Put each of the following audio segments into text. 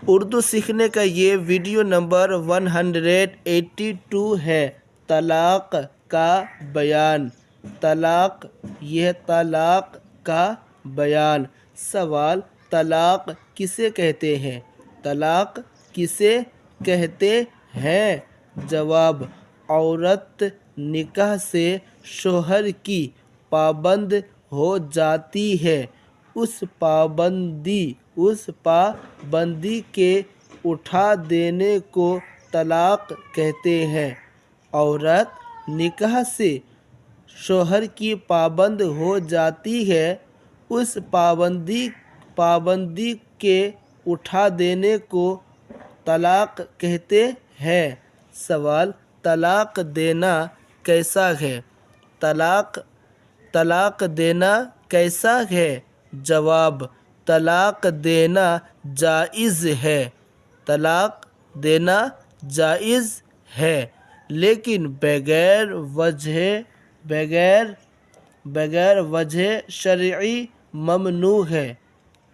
اردو سیکھنے کا یہ ویڈیو نمبر 182 ہے۔ طلاق کا بیان۔ طلاق، یہ طلاق کا بیان۔ سوال: طلاق کسے کہتے ہیں؟ طلاق کسے کہتے ہیں؟ جواب: عورت نکاح سے شوہر کی پابند ہو جاتی ہے، اس پابندی کے اٹھا دینے کو طلاق کہتے ہیں۔ عورت نکاح سے شوہر کی پابند ہو جاتی ہے، اس پابندی کے اٹھا دینے کو طلاق کہتے ہیں۔ سوال: طلاق دینا کیسا ہے؟ طلاق دینا کیسا ہے؟ جواب: طلاق دینا جائز ہے۔ طلاق دینا جائز ہے، لیکن بغیر وجہ شرعی ممنوع ہے۔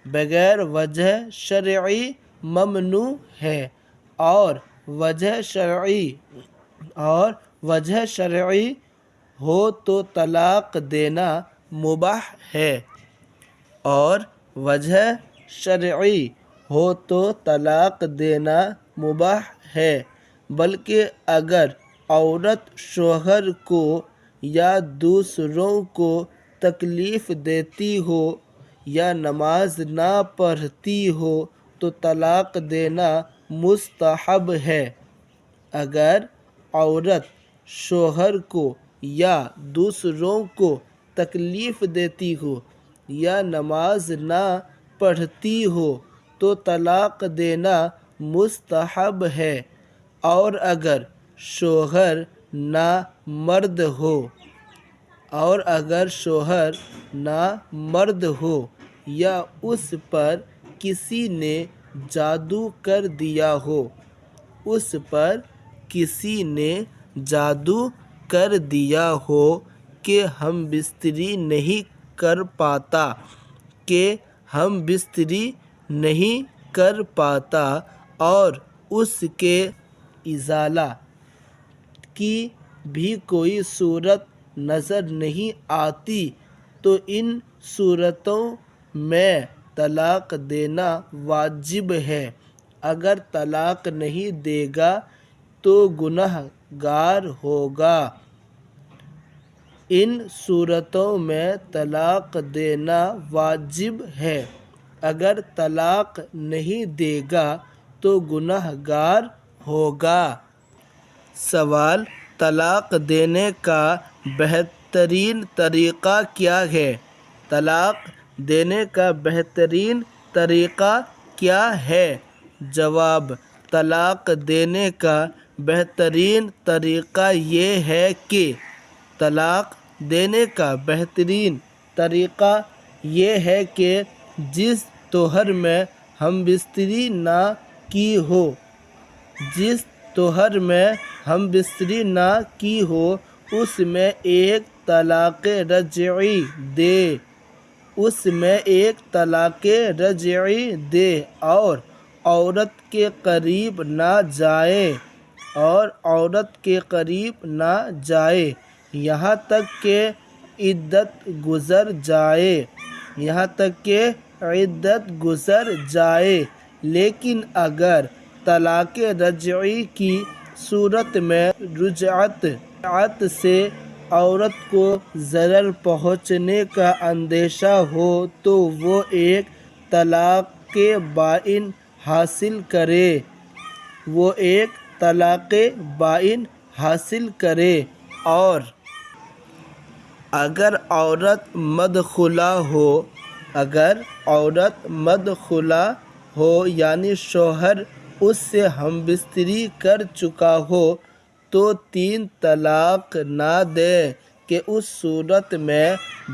بغیر وجہ شرعی ممنوع ہے، اور وجہ شرعی ہو تو طلاق دینا مباح ہے۔ اور وجہ شرعی ہو تو طلاق دینا مباح ہے، بلکہ اگر عورت شوہر کو یا دوسروں کو تکلیف دیتی ہو یا نماز نہ پڑھتی ہو تو طلاق دینا مستحب ہے۔ اگر عورت شوہر کو یا دوسروں کو تکلیف دیتی ہو یا نماز نہ پڑھتی ہو تو طلاق دینا مستحب ہے، اور اگر شوہر نامرد ہو یا اس پر کسی نے جادو کر دیا ہو کہ ہم بستری نہیں کر پاتا اور اس کے ازالہ کی بھی کوئی صورت نظر نہیں آتی، تو ان صورتوں میں طلاق دینا واجب ہے۔ اگر طلاق نہیں دے گا تو گنہ گار ہوگا۔ ان صورتوں میں طلاق دینا واجب ہے۔ اگر طلاق نہیں دے گا تو گنہ گار ہوگا۔ سوال: طلاق دینے کا بہترین طریقہ کیا ہے؟ طلاق دینے کا بہترین طریقہ کیا ہے؟ جواب: طلاق دینے کا بہترین طریقہ یہ ہے کہ جس توہر میں ہم بستری نہ کی ہو اس میں ایک طلاق رجعی دے اور عورت کے قریب نہ جائے یہاں تک کہ عدت گزر جائے۔ لیکن اگر طلاق رجعی کی صورت میں رجعت سے عورت کو ضرر پہنچنے کا اندیشہ ہو تو وہ ایک طلاق بائن حاصل کرے۔ اور اگر عورت مدخلہ ہو یعنی شوہر اس سے ہم بستری کر چکا ہو تو 3 طلاق نہ دے کہ اس صورت میں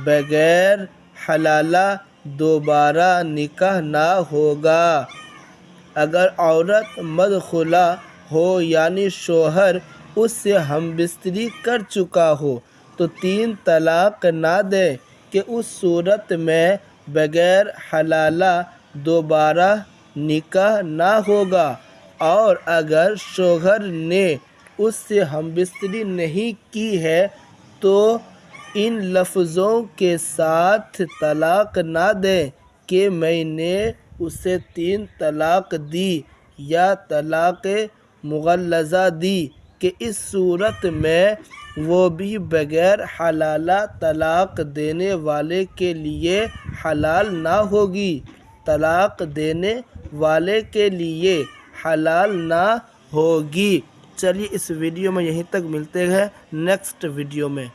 بغیر حلالہ دوبارہ نکاح نہ ہوگا۔ اگر عورت مدخلہ ہو یعنی شوہر اس سے ہم بستری کر چکا ہو تو 3 طلاق نہ دے کہ اس صورت میں بغیر حلالہ دوبارہ نکاح نہ ہوگا، اور اگر شوہر نے اس سے ہم بستری نہیں کی ہے تو ان لفظوں کے ساتھ طلاق نہ دیں کہ میں نے اسے 3 طلاق دی یا طلاق مغلظہ دی، کہ اس صورت میں وہ بھی بغیر حلالہ طلاق دینے والے کے لیے حلال نہ ہوگی، طلاق دینے والے کے لیے حلال نہ ہوگی۔ چلیے اس ویڈیو میں یہیں تک، ملتے ہیں نیکسٹ ویڈیو میں۔